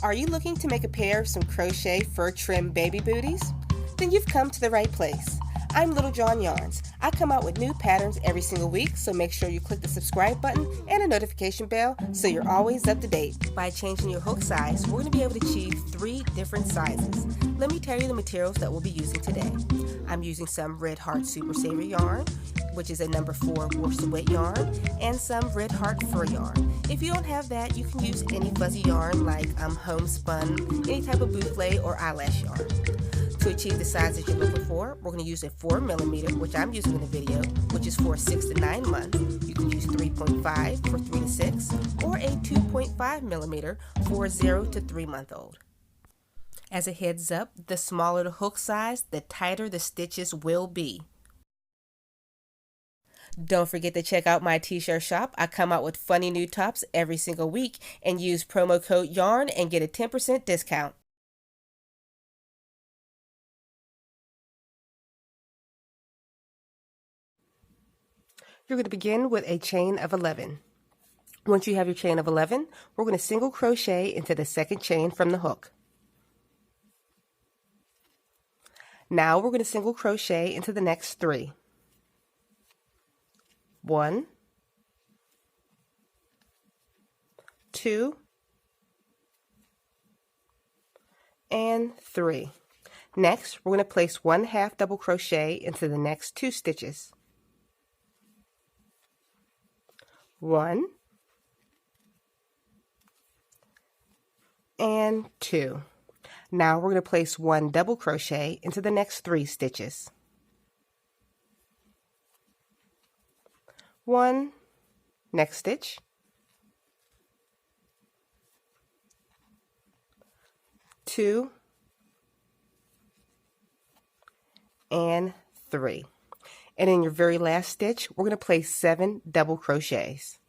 Are you looking to make a pair of some crochet fur trim baby booties? Then you've come to the right place. I'm Little John Yarns. I come out with new patterns every single week, so make sure you click the subscribe button and a notification bell so you're always up to date. By changing your hook size, we're going to be able to achieve 3 different sizes. Let me tell you the materials that we'll be using today. I'm using some Red Heart Super Saver yarn, which is a number 4 worsted weight yarn, and some Red Heart fur yarn. If you don't have that, you can use any fuzzy yarn like homespun, any type of boufflé or eyelash yarn. To achieve the size that you're looking for, we're going to use a 4mm, which I'm using in the video, which is for 6 to 9 months. You can use 3.5 for 3 to 6, or a 2.5mm for 0 to 3 month old. As a heads up, the smaller the hook size, the tighter the stitches will be. Don't forget to check out my t-shirt shop. I come out with funny new tops every single week, and use promo code YARN and get a 10% discount. You're going to begin with a chain of 11. Once you have your chain of 11, we're going to single crochet into the second chain from the hook. Now we're going to single crochet into the next 3. 1, 2, and 3. Next, we're going to place 1/2 double crochet into the next 2 stitches. 1 and 2. Now we're going to place 1 double crochet into the next 3 stitches. 1, next stitch, 2, and 3. And in your very last stitch, we're going to place 7 double crochets.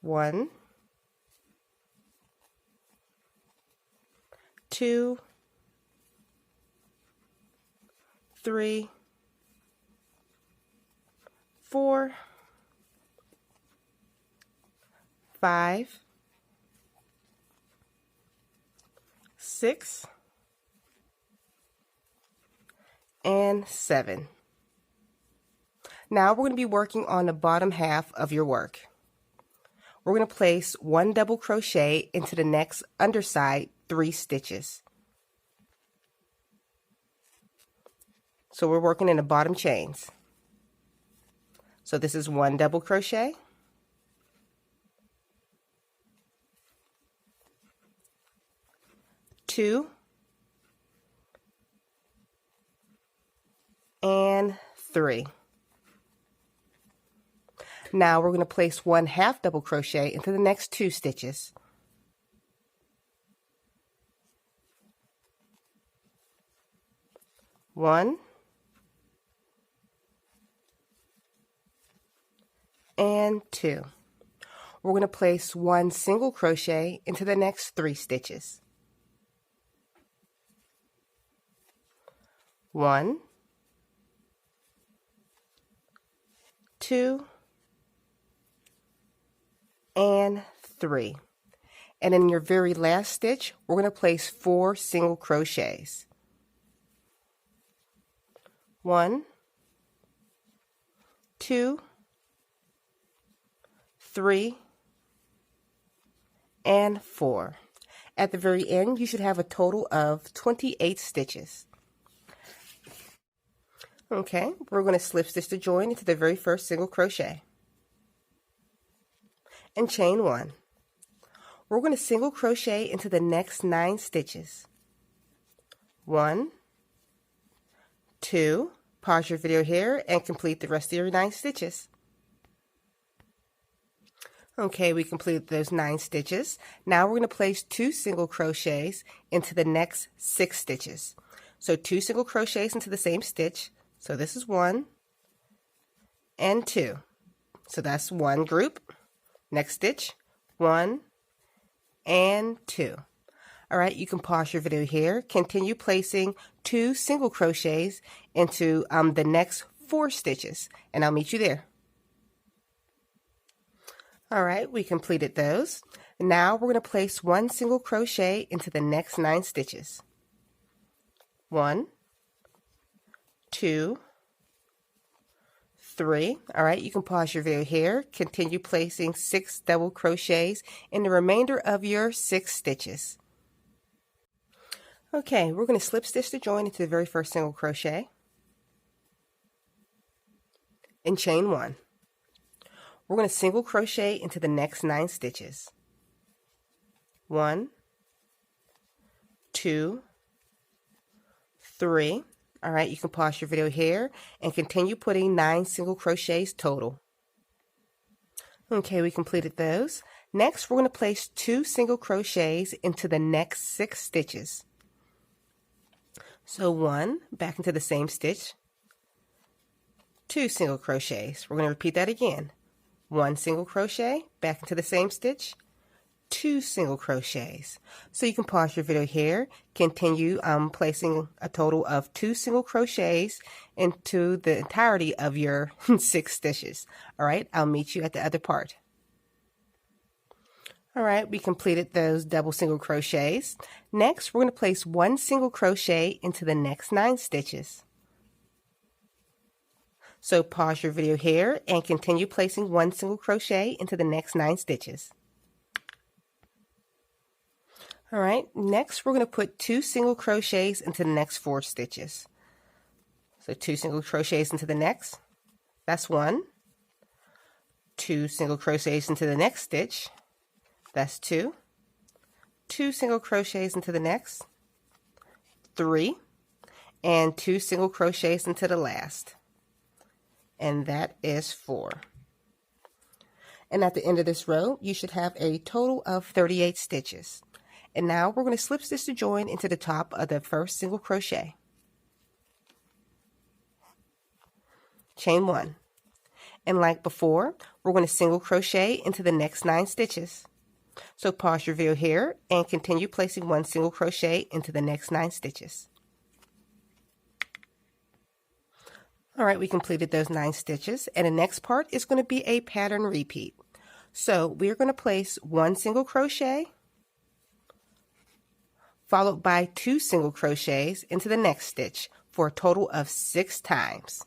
1, 2, 3, 4, 5, 6, and 7. Now we're going to be working on the bottom half of your work. We're going to place 1 double crochet into the next underside 3 stitches. So we're working in the bottom chains. So this is 1 double crochet, 2, and 3. Now we're going to place 1/2 double crochet into the next 2 stitches. 1 and 2. We're going to place 1 single crochet into the next 3 stitches. 1, 2, and 3. And in your very last stitch, we're going to place 4 single crochets. 1, 2, 3, and 4. At the very end, you should have a total of 28 stitches. Okay, we're going to slip stitch to join into the very first single crochet and chain 1. We're going to single crochet into the next 9 stitches. 1, 2, pause your video here and complete the rest of your 9 stitches. Okay, we completed those 9 stitches. Now we're going to place 2 single crochets into the next 6 stitches. So 2 single crochets into the same stitch. So this is 1 and 2. So that's 1 group. Next stitch, 1 and 2. All right, you can pause your video here. Continue placing 2 single crochets into the next 4 stitches, and I'll meet you there. All right, we completed those. Now we're going to place 1 single crochet into the next 9 stitches. 1, 2, 3. All right, you can pause your video here. Continue placing 6 double crochets in the remainder of your 6 stitches. Okay, we're going to slip stitch the join into the very first single crochet and chain 1. We're going to single crochet into the next 9 stitches. 1, 2, 3. All right, you can pause your video here and continue putting 9 single crochets total. Okay, we completed those. Next, we're going to place 2 single crochets into the next 6 stitches. So 1, back into the same stitch, 2 single crochets. We're going to repeat that again. 1 single crochet, back into the same stitch, 2 single crochets. So you can pause your video here, continue placing a total of 2 single crochets into the entirety of your 6 stitches. All right, I'll meet you at the other part. All right, we completed those double single crochets. Next, we're going to place 1 single crochet into the next 9 stitches. So pause your video here and continue placing 1 single crochet into the next 9 stitches. All right, next we're going to put 2 single crochets into the next 4 stitches. So 2 single crochets into the next, that's 1. 2 single crochets into the next stitch, that's 2. 2 single crochets into the next, 3. And 2 single crochets into the last. And that is 4. And at the end of this row, you should have a total of 38 stitches. And now we're going to slip stitch the join into the top of the first single crochet. Chain 1. And like before, we're going to single crochet into the next 9 stitches. So pause your video here and continue placing 1 single crochet into the next 9 stitches. All right, we completed those 9 stitches, and the next part is going to be a pattern repeat. So we're going to place 1 single crochet followed by 2 single crochets into the next stitch for a total of 6 times.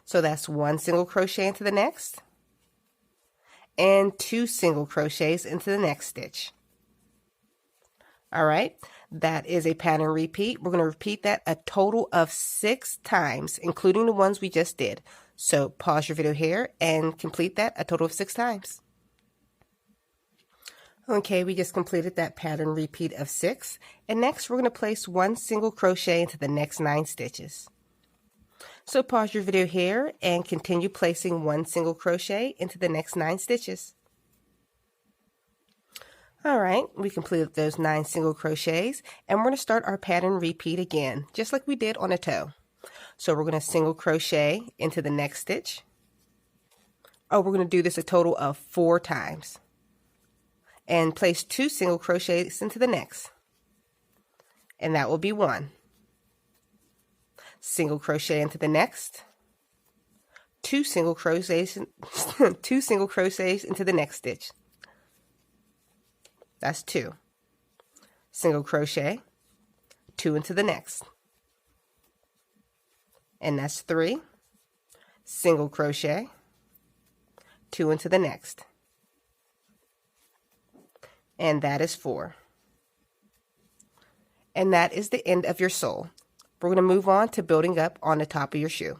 So that's 1 single crochet into the next and 2 single crochets into the next stitch. All right, that is a pattern repeat. We're going to repeat that a total of 6 times, including the ones we just did. So pause your video here and complete that a total of 6 times. Okay, we just completed that pattern repeat of 6, and next we're going to place 1 single crochet into the next 9 stitches. So pause your video here and continue placing 1 single crochet into the next 9 stitches. All right, we completed those 9 single crochets, and we're going to start our pattern repeat again, just like we did on a toe. So we're going to single crochet into the next stitch. Oh, we're going to do this a total of 4 times. And place 2 single crochets into the next. And that will be 1. Single crochet into the next. 2 single crochets, 2 single crochets into the next stitch. That's 2. Single crochet, 2 into the next. And that's 3. Single crochet, 2 into the next. And that is 4. And that is the end of your sole. We're going to move on to building up on the top of your shoe.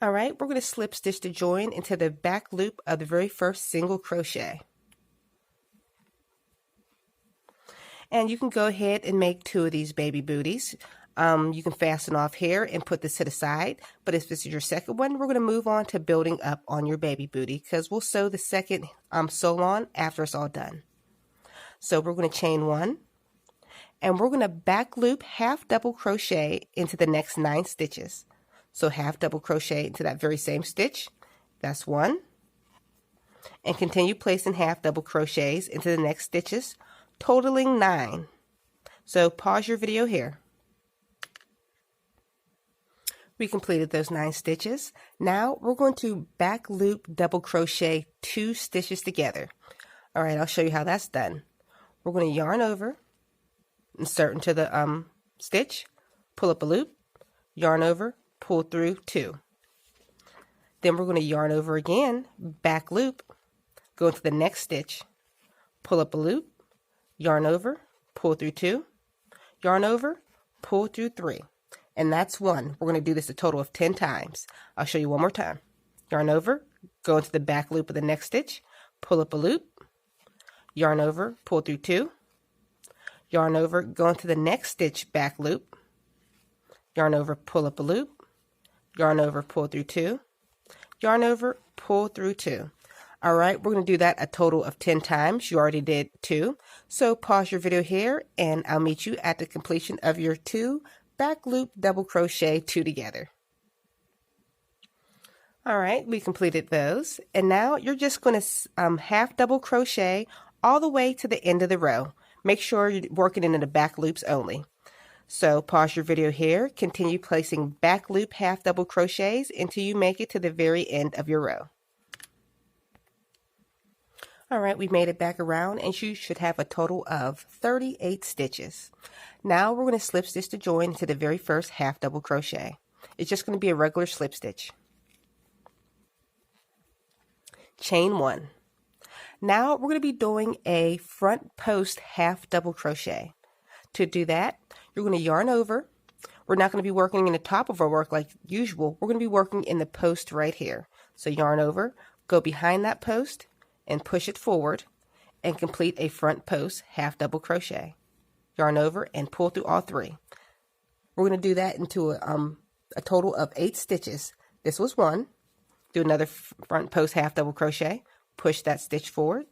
All right, we're going to slip stitch the join into the back loop of the very first single crochet. And you can go ahead and make 2 of these baby booties. You can fasten off here and put this to the side, but if this is your second one, we're going to move on to building up on your baby booty because we'll sew the second sole on after it's all done. So we're going to chain 1, and we're going to back loop half double crochet into the next 9 stitches. So half double crochet into that very same stitch, that's 1, and continue placing half double crochets into the next stitches, totaling 9. So pause your video here. We completed those 9 stitches. Now we're going to back loop double crochet 2 stitches together. All right, I'll show you how that's done. We're going to yarn over, insert into the stitch, pull up a loop, yarn over, pull through 2. Then we're going to yarn over again, back loop, go into the next stitch, pull up a loop, yarn over, pull through 2, yarn over, pull through 3. And that's 1. We're going to do this a total of 10 times. I'll show you one more time. Yarn over, go into the back loop of the next stitch, pull up a loop, yarn over, pull through 2, yarn over, go into the next stitch, back loop, yarn over, pull up a loop, yarn over, pull through 2, yarn over, pull through 2. All right, we're going to do that a total of 10 times. You already did 2. So pause your video here and I'll meet you at the completion of your 2 back loop double crochet 2 together. All right, we completed those. And now you're just going to half double crochet all the way to the end of the row. Make sure you're working into the back loops only. So pause your video here, continue placing back loop half double crochets until you make it to the very end of your row. All right, we made it back around and you should have a total of 38 stitches. Now we're going to slip stitch to join into the very first half double crochet. It's just going to be a regular slip stitch. Chain 1. Now we're going to be doing a front post half double crochet. To do that, you're going to yarn over. We're not going to be working in the top of our work like usual. We're going to be working in the post right here. So yarn over, go behind that post, and push it forward and complete a front post half double crochet. Yarn over and pull through all 3. We're going to do that into a total of 8 stitches. This was 1. Do another front post half double crochet, push that stitch forward,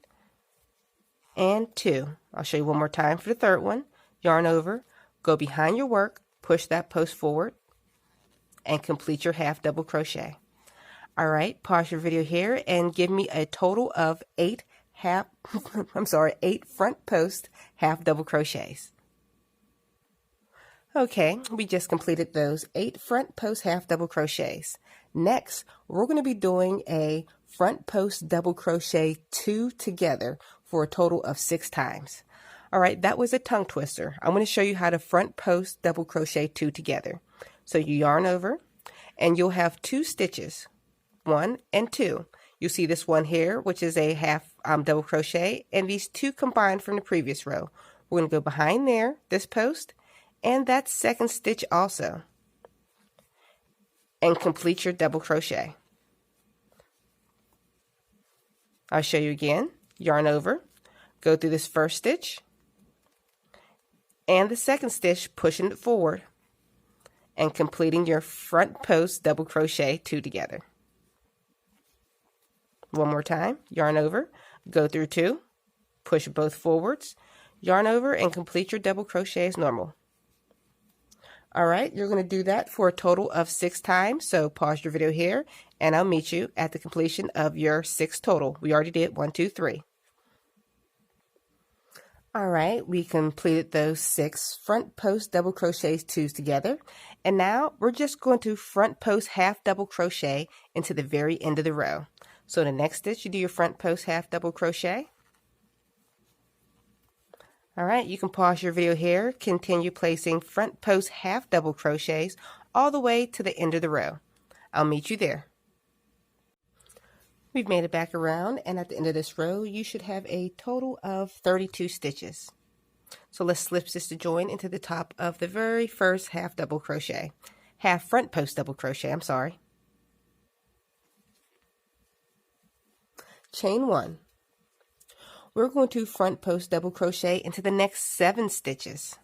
and 2. I'll show you one more time for the third one. Yarn over, go behind your work, push that post forward, and complete your half double crochet. All right, pause your video here and give me a total of 8 front post half double crochets. Okay, we just completed those 8 front post half double crochets. Next, we're going to be doing a front post double crochet 2 together for a total of 6 times. All right, that was a tongue twister. I'm going to show you how to front post double crochet 2 together. So you yarn over and you'll have 2 stitches. 1 and 2. You see this one here, which is a half double crochet, and these 2 combined from the previous row. We're going to go behind there, this post, and that second stitch also, and complete your double crochet. I'll show you again. Yarn over, go through this first stitch, and the second stitch, pushing it forward, and completing your front post double crochet 2 together. One more time, yarn over, go through 2, push both forwards, yarn over, and complete your double crochet as normal. All right, you're going to do that for a total of 6 times, so pause your video here, and I'll meet you at the completion of your 6 total. We already did 1, 2, 3. All right, we completed those 6 front post double crochets 2s together, and now we're just going to front post half double crochet into the very end of the row. So the next stitch, you do your front post half double crochet. All right, you can pause your video here, continue placing front post half double crochets all the way to the end of the row. I'll meet you there. We've made it back around, and at the end of this row, you should have a total of 32 stitches. So let's slip stitch to join into the top of the very first half double crochet, half front post double crochet, I'm sorry. Chain 1. We're going to front post double crochet into the next 7 stitches.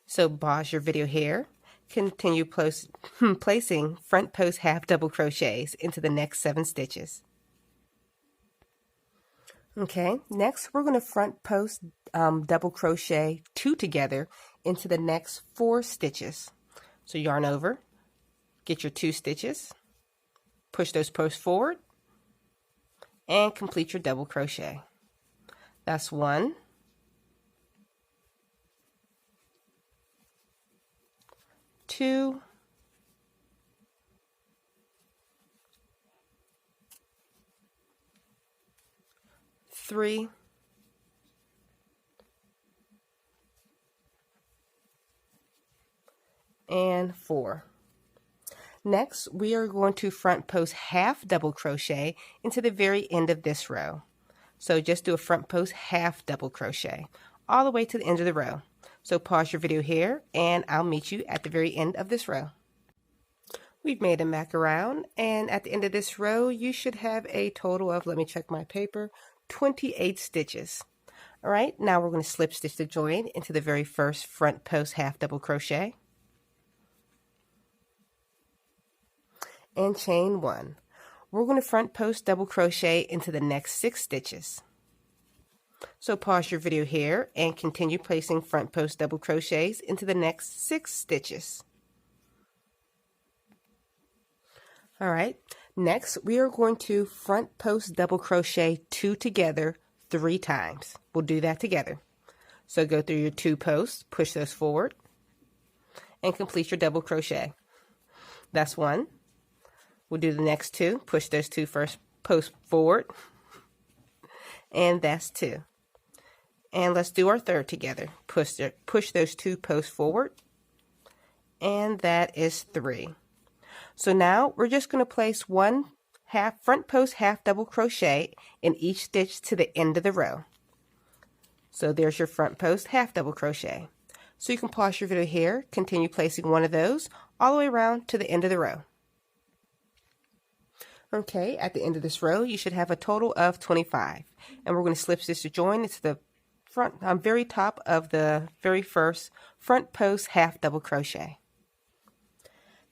So pause your video here, continue placing front post half double crochets into the next 7 stitches. Okay, next we're going to front post double crochet 2 together into the next 4 stitches. So yarn over, get your 2 stitches, push those posts forward, and complete your double crochet. That's 1, 2, 3, and 4. Next, we are going to front post half double crochet into the very end of this row. So just do a front post half double crochet all the way to the end of the row. So pause your video here and I'll meet you at the very end of this row. We've made them back around, and at the end of this row you should have a total of, let me check my paper, 28 stitches. Alright, now we're going to slip stitch the join into the very first front post half double crochet and chain 1. We're going to front post double crochet into the next 6 stitches. So pause your video here and continue placing front post double crochets into the next 6 stitches. Alright, next we are going to front post double crochet 2 together 3 times. We'll do that together. So go through your 2 posts, push those forward, and complete your double crochet. That's 1. We'll do the next 2, push those 2 first posts forward, and that's 2. And let's do our 3rd together. Push those 2 posts forward, and that is 3. So now we're just going to place 1 front post half double crochet in each stitch to the end of the row. So there's your front post half double crochet. So you can pause your video here, continue placing one of those all the way around to the end of the row. Okay, at the end of this row you should have a total of 25, and we're going to slip stitch the join into the front very top of the very first front post half double crochet.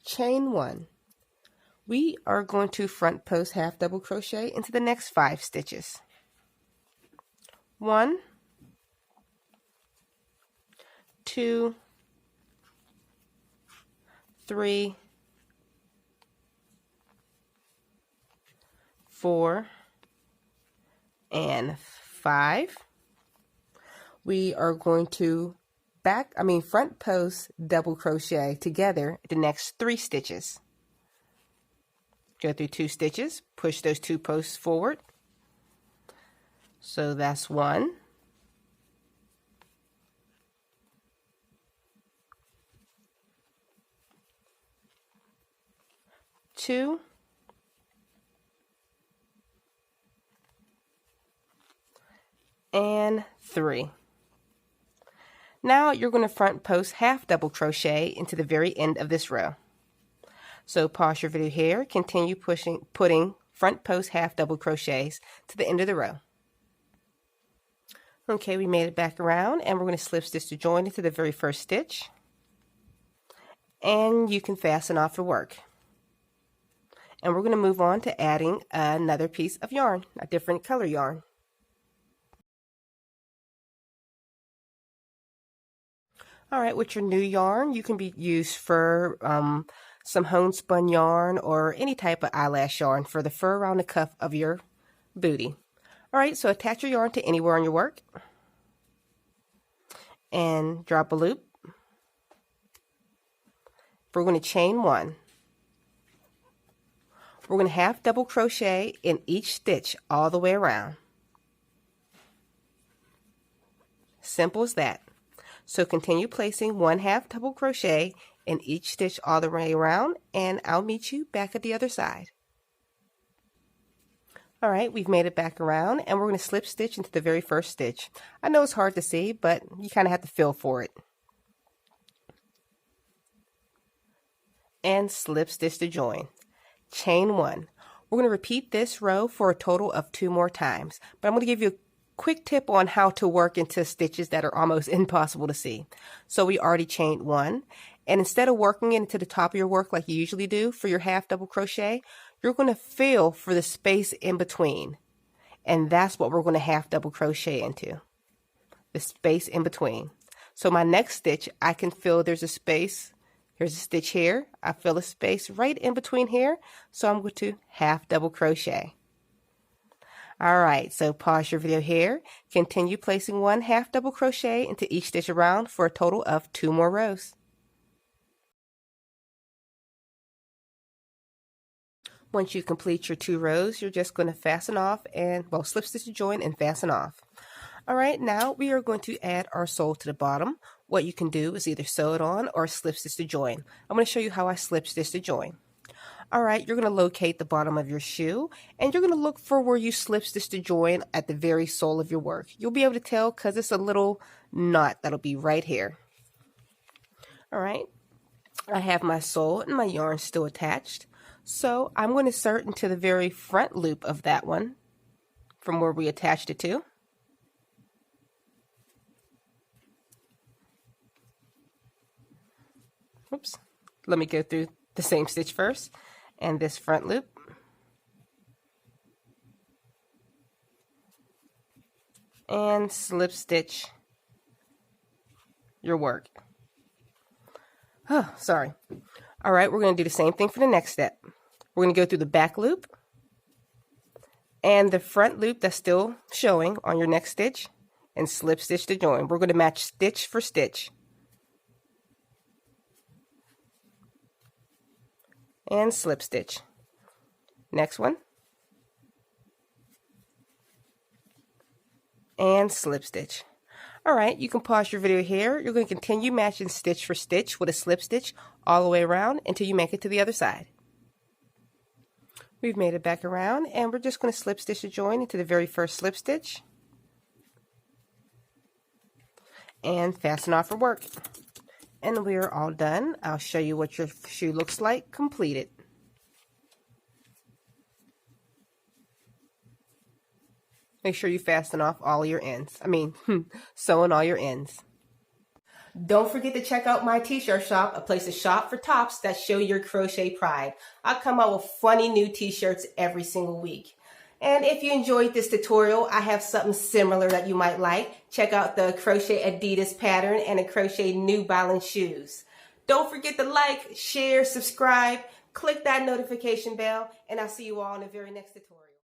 Chain 1. We are going to front post half double crochet into the next 5 stitches. 1, 2, 3, 4, and 5. We are going to front post double crochet together the next 3 stitches. Go through 2 stitches, push those 2 posts forward. So that's 1. 2. And 3. Now you're going to front post half double crochet into the very end of this row. So pause your video here, continue putting front post half double crochets to the end of the row. Okay, we made it back around, and we're going to slip stitch the join into the very first stitch, and you can fasten off your work. And we're going to move on to adding another piece of yarn, a different color yarn. Alright, with your new yarn, you can use for some homespun yarn or any type of eyelash yarn for the fur around the cuff of your bootie. Alright, so attach your yarn to anywhere on your work and drop a loop. We're going to chain 1. We're going to half double crochet in each stitch all the way around. Simple as that. So continue placing 1 half double crochet in each stitch all the way around, and I'll meet you back at the other side. Alright, we've made it back around, and we're going to slip stitch into the very first stitch. I know it's hard to see, but you kind of have to feel for it. And slip stitch to join. Chain 1. We're going to repeat this row for a total of 2 more times, but I'm going to give you a quick tip on how to work into stitches that are almost impossible to see. So we already chained 1, and instead of working into the top of your work like you usually do for your half double crochet, you're going to feel for the space in between, and that's what we're going to half double crochet into, the space in between. So my next stitch, I can feel there's a space. Here's a stitch here. I feel a space right in between here, so I'm going to half double crochet. Alright, so pause your video here, continue placing 1 half double crochet into each stitch around for a total of 2 more rows. Once you complete your 2 rows, you're just going to fasten off and, well, slip stitch to join and fasten off. All right, now we are going to add our sole to the bottom. What you can do is either sew it on or slip stitch to join. I'm going to show you how I slip stitch to join. All right, you're going to locate the bottom of your shoe and you're going to look for where you slip stitch to join at the very sole of your work. You'll be able to tell because it's a little knot that'll be right here. All right, I have my sole and my yarn still attached. So I'm going to insert into the very front loop of that one from where we attached it to. Oops, let me go through the same stitch first and this front loop. And slip stitch your work. Oh, sorry. All right, we're going to do the same thing for the next step. We're going to go through the back loop and the front loop that's still showing on your next stitch and slip stitch to join. We're going to match stitch for stitch. And slip stitch. Next one. And slip stitch. All right, you can pause your video here. You're going to continue matching stitch for stitch with a slip stitch all the way around until you make it to the other side. We've made it back around and we're just going to slip stitch to join into the very first slip stitch and fasten off our work. And we are all done. I'll show you what your shoe looks like completed. Make sure you fasten off all your ends. Sew in all your ends. Don't forget to check out my t-shirt shop, a place to shop for tops that show your crochet pride. I come out with funny new t-shirts every single week. And if you enjoyed this tutorial, I have something similar that you might like. Check out the Crochet Adidas pattern and the Crochet New Balance shoes. Don't forget to like, share, subscribe, click that notification bell, and I'll see you all in the very next tutorial.